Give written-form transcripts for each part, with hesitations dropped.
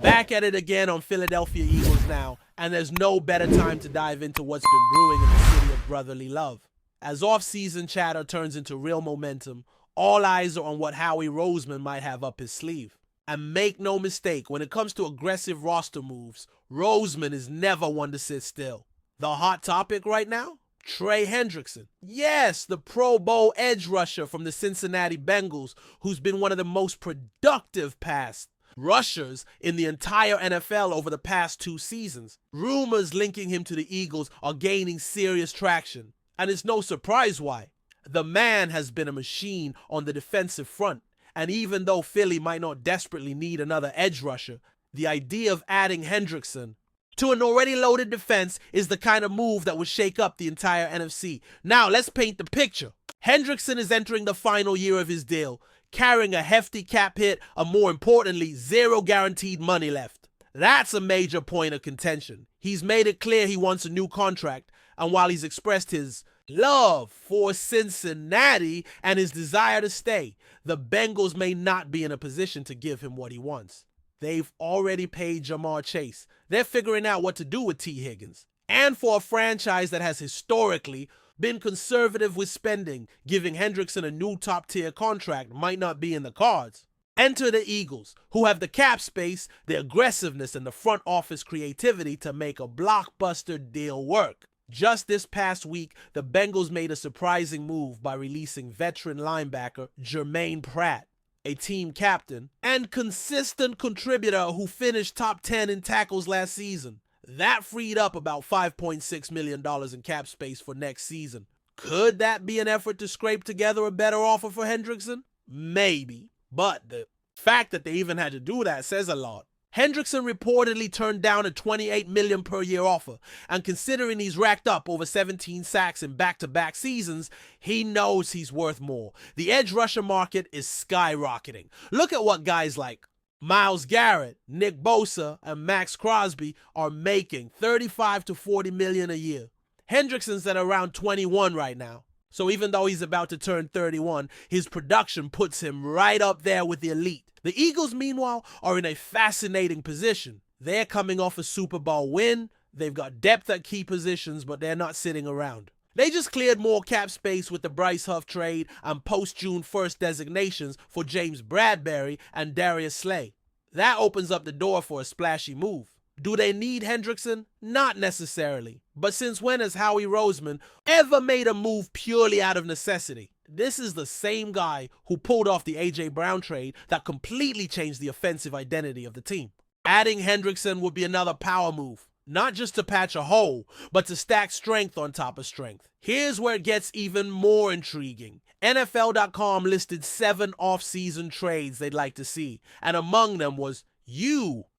Back at it again on Philadelphia Eagles now, and there's no better time to dive into what's been brewing in the city of brotherly love. As off-season chatter turns into real momentum, all eyes are on what Howie Roseman might have up his sleeve. And make no mistake, when it comes to aggressive roster moves, Roseman is never one to sit still. The hot topic right now? Trey Hendrickson. Yes, the Pro Bowl edge rusher from the Cincinnati Bengals, who's been one of the most productive pass rushers in the entire NFL over the past 2 seasons. Rumors linking him to the Eagles are gaining serious traction, and it's no surprise why. The man has been a machine on the defensive front, and even though Philly might not desperately need another edge rusher, the idea of adding Hendrickson to an already loaded defense is the kind of move that would shake up the entire NFC. Now, let's paint the picture. Hendrickson is entering the final year of his deal, carrying a hefty cap hit, and more importantly, 0 guaranteed money left. That's a major point of contention. He's made it clear he wants a new contract, and while he's expressed his love for Cincinnati and his desire to stay, the Bengals may not be in a position to give him what he wants. They've already paid Jamar Chase. They're figuring out what to do with T. Higgins. And for a franchise that has historically been conservative with spending, giving Hendrickson a new top-tier contract might not be in the cards. Enter the Eagles, who have the cap space, the aggressiveness, and the front office creativity to make a blockbuster deal work. Just this past week, the Bengals made a surprising move by releasing veteran linebacker Jermaine Pratt, a team captain and consistent contributor who finished top 10 in tackles last season. That freed up about $5.6 million in cap space for next season. Could that be an effort to scrape together a better offer for Hendrickson? Maybe, but the fact that they even had to do that says a lot. Hendrickson reportedly turned down a $28 million per year offer, and considering he's racked up over 17 sacks in back-to-back seasons, he knows he's worth more. The edge rusher market is skyrocketing. Look at what guys like Myles Garrett, Nick Bosa, and Max Crosby are making, $35 to $40 million a year. Hendrickson's at around 21 right now. So even though he's about to turn 31, his production puts him right up there with the elite. The Eagles, meanwhile, are in a fascinating position. They're coming off a Super Bowl win. They've got depth at key positions, but they're not sitting around. They just cleared more cap space with the Bryce Huff trade and post-June 1st designations for James Bradberry and Darius Slay. That opens up the door for a splashy move. Do they need Hendrickson? Not necessarily. But since when has Howie Roseman ever made a move purely out of necessity? This is the same guy who pulled off the A.J. Brown trade that completely changed the offensive identity of the team. Adding Hendrickson would be another power move, not just to patch a hole, but to stack strength on top of strength. Here's where it gets even more intriguing. NFL.com listed 7 off-season trades they'd like to see, and among them was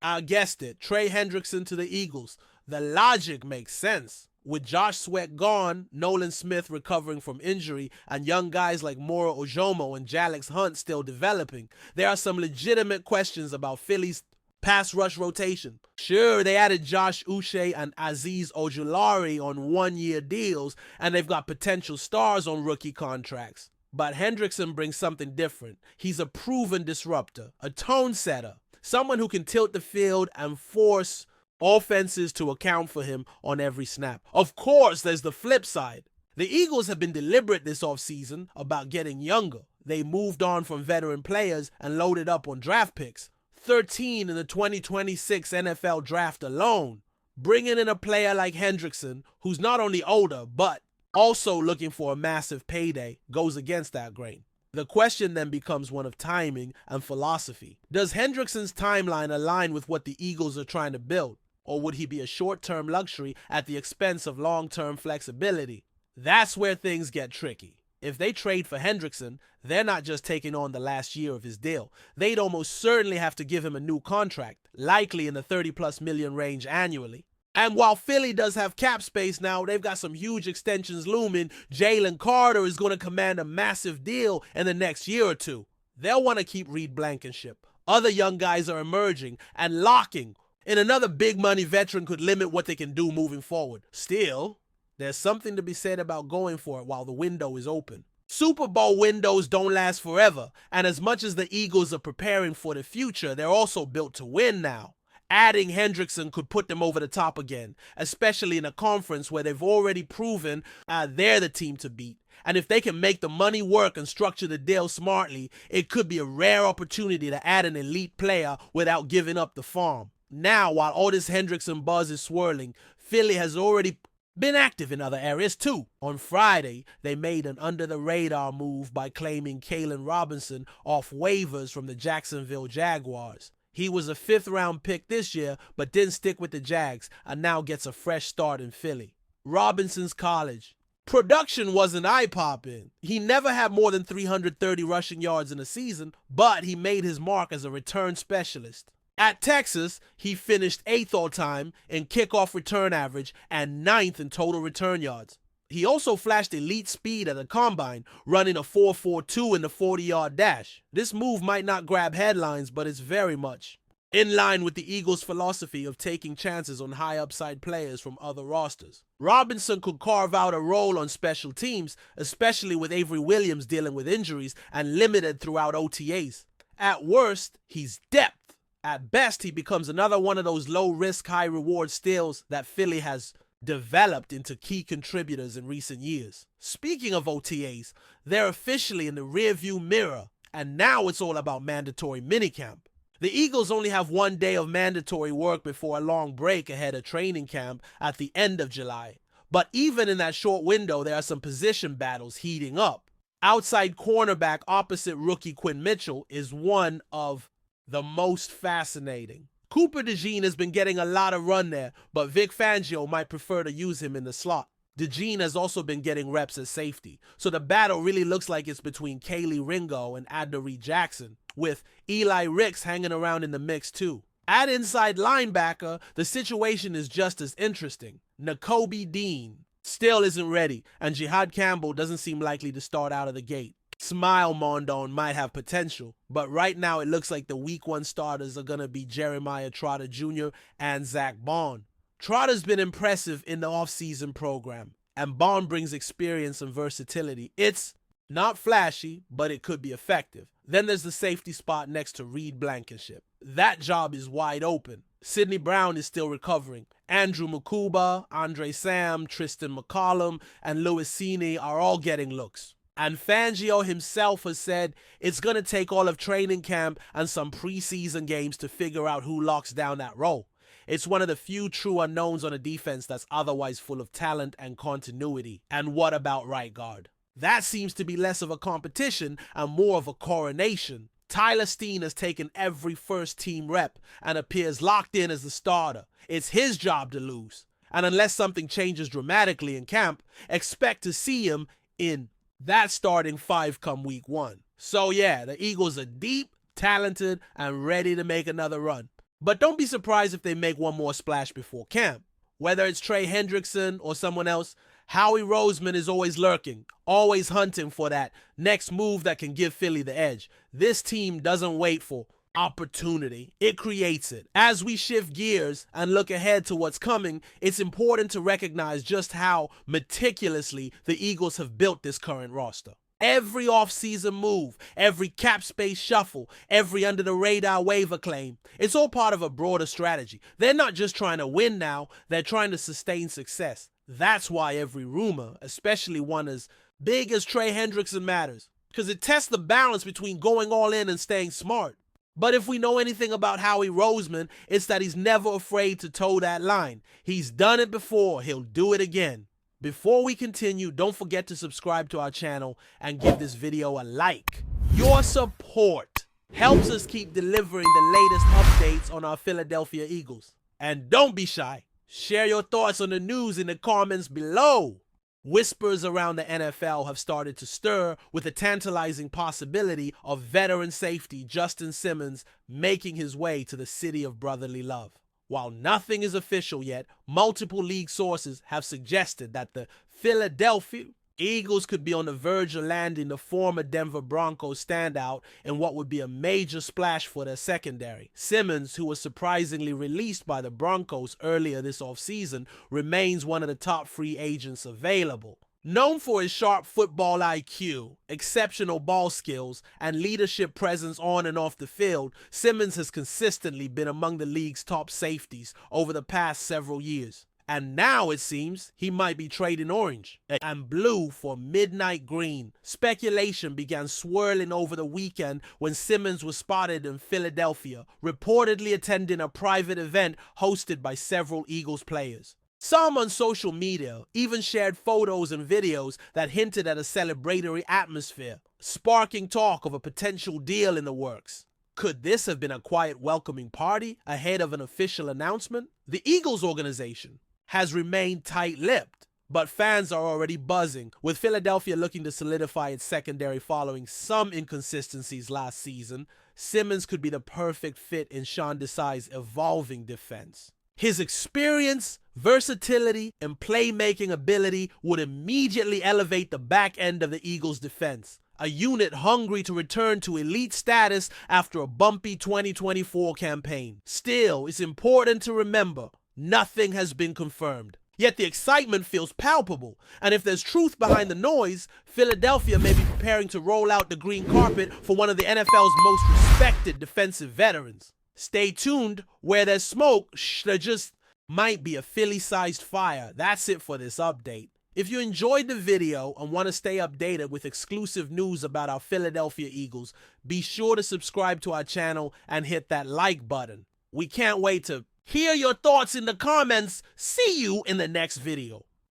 I guessed it, Trey Hendrickson to the Eagles. The logic makes sense. With Josh Sweat gone, Nolan Smith recovering from injury, and young guys like Moro Ojomo and Jalix Hunt still developing, there are some legitimate questions about Philly's pass rush rotation. Sure, they added Josh Uche and Azeez Ojulari on 1-year deals, and they've got potential stars on rookie contracts. But Hendrickson brings something different. He's a proven disruptor, a tone setter, someone who can tilt the field and force offenses to account for him on every snap. Of course, there's the flip side. The Eagles have been deliberate this offseason about getting younger. They moved on from veteran players and loaded up on draft picks. 13 in the 2026 NFL draft alone. Bringing in a player like Hendrickson, who's not only older, but also looking for a massive payday, goes against that grain. The question then becomes one of timing and philosophy. Does Hendrickson's timeline align with what the Eagles are trying to build? Or would he be a short-term luxury at the expense of long-term flexibility? That's where things get tricky. If they trade for Hendrickson, they're not just taking on the last year of his deal. They'd almost certainly have to give him a new contract, likely in the $30+ million range annually. And while Philly does have cap space now, they've got some huge extensions looming. Jalen Carter is going to command a massive deal in the next year or two. They'll want to keep Reed Blankenship. Other young guys are emerging and locking, and another big money veteran could limit what they can do moving forward. Still, there's something to be said about going for it while the window is open. Super Bowl windows don't last forever, and as much as the Eagles are preparing for the future, they're also built to win now. Adding Hendrickson could put them over the top again, especially in a conference where they've already proven they're the team to beat. And if they can make the money work and structure the deal smartly, it could be a rare opportunity to add an elite player without giving up the farm. Now, while all this Hendrickson buzz is swirling, Philly has already been active in other areas too. On Friday, they made an under-the-radar move by claiming Kalen Robinson off waivers from the Jacksonville Jaguars. He was a 5th-round pick this year, but didn't stick with the Jags and now gets a fresh start in Philly. Robinson's college production wasn't eye-popping. He never had more than 330 rushing yards in a season, but he made his mark as a return specialist. At Texas, he finished 8th all-time in kickoff return average and 9th in total return yards. He also flashed elite speed at the combine, running a 4.42 in the 40-yard dash. This move might not grab headlines, but it's very much in line with the Eagles' philosophy of taking chances on high-upside players from other rosters. Robinson could carve out a role on special teams, especially with Avery Williams dealing with injuries and limited throughout OTAs. At worst, he's depth. At best, he becomes another one of those low-risk, high-reward steals that Philly has developed into key contributors in recent years. Speaking of OTAs, they're officially in the rearview mirror, and now it's all about mandatory minicamp. The Eagles only have 1 day of mandatory work before a long break ahead of training camp at the end of July. But even in that short window, there are some position battles heating up. Outside cornerback opposite rookie Quinn Mitchell is one of the most fascinating. Cooper DeJean has been getting a lot of run there, but Vic Fangio might prefer to use him in the slot. DeJean has also been getting reps at safety, so the battle really looks like it's between Kaylee Ringo and Adoree Jackson, with Eli Ricks hanging around in the mix too. At inside linebacker, the situation is just as interesting. Nakobe Dean still isn't ready, and Jihad Campbell doesn't seem likely to start out of the gate. Smile Mondon might have potential, but right now it looks like the week 1 starters are going to be Jeremiah Trotter Jr. and Zach Bond. Trotter's been impressive in the offseason program, and Bond brings experience and versatility. It's not flashy, but it could be effective. Then there's the safety spot next to Reed Blankenship. That job is wide open. Sidney Brown is still recovering. Andrew Mukuba, Andre Sam, Tristan McCollum, and Louis Cini are all getting looks. And Fangio himself has said it's going to take all of training camp and some preseason games to figure out who locks down that role. It's one of the few true unknowns on a defense that's otherwise full of talent and continuity. And what about right guard? That seems to be less of a competition and more of a coronation. Tyler Steen has taken every first-team rep and appears locked in as the starter. It's his job to lose. And unless something changes dramatically in camp, expect to see him in that starting 5 come week 1. So yeah, the Eagles are deep, talented, and ready to make another run. But don't be surprised if they make one more splash before camp. Whether it's Trey Hendrickson or someone else, Howie Roseman is always lurking, always hunting for that next move that can give Philly the edge. This team doesn't wait for opportunity. It creates it. As we shift gears and look ahead to what's coming, it's important to recognize just how meticulously the Eagles have built this current roster. Every offseason move, every cap space shuffle, every under-the-radar waiver claim, it's all part of a broader strategy. They're not just trying to win now, they're trying to sustain success. That's why every rumor, especially one as big as Trey Hendrickson, matters, because it tests the balance between going all in and staying smart. But if we know anything about Howie Roseman, it's that he's never afraid to toe that line. He's done it before, he'll do it again. Before we continue, don't forget to subscribe to our channel and give this video a like. Your support helps us keep delivering the latest updates on our Philadelphia Eagles. And don't be shy. Share your thoughts on the news in the comments below. Whispers around the NFL have started to stir with the tantalizing possibility of veteran safety Justin Simmons making his way to the city of brotherly love. While nothing is official yet, multiple league sources have suggested that the Philadelphia Eagles could be on the verge of landing the former Denver Broncos standout in what would be a major splash for their secondary. Simmons, who was surprisingly released by the Broncos earlier this offseason, remains one of the top free agents available. Known for his sharp football IQ, exceptional ball skills, and leadership presence on and off the field, Simmons has consistently been among the league's top safeties over the past several years. And now it seems he might be trading orange and blue for midnight green. Speculation began swirling over the weekend when Simmons was spotted in Philadelphia, reportedly attending a private event hosted by several Eagles players. Some on social media even shared photos and videos that hinted at a celebratory atmosphere, sparking talk of a potential deal in the works. Could this have been a quiet welcoming party ahead of an official announcement? The Eagles organization has remained tight-lipped, but fans are already buzzing, with Philadelphia looking to solidify its secondary following some inconsistencies last season. Simmons could be the perfect fit in Sean Desai's evolving defense. His experience, versatility, and playmaking ability would immediately elevate the back end of the Eagles' defense, a unit hungry to return to elite status after a bumpy 2024 campaign. Still, it's important to remember, nothing has been confirmed. Yet the excitement feels palpable, and if there's truth behind the noise, Philadelphia may be preparing to roll out the green carpet for one of the NFL's most respected defensive veterans. Stay tuned. Where there's smoke, there just might be a Philly-sized fire. That's it for this update. If you enjoyed the video and want to stay updated with exclusive news about our Philadelphia Eagles, be sure to subscribe to our channel and hit that like button. We can't wait to hear your thoughts in the comments. See you in the next video.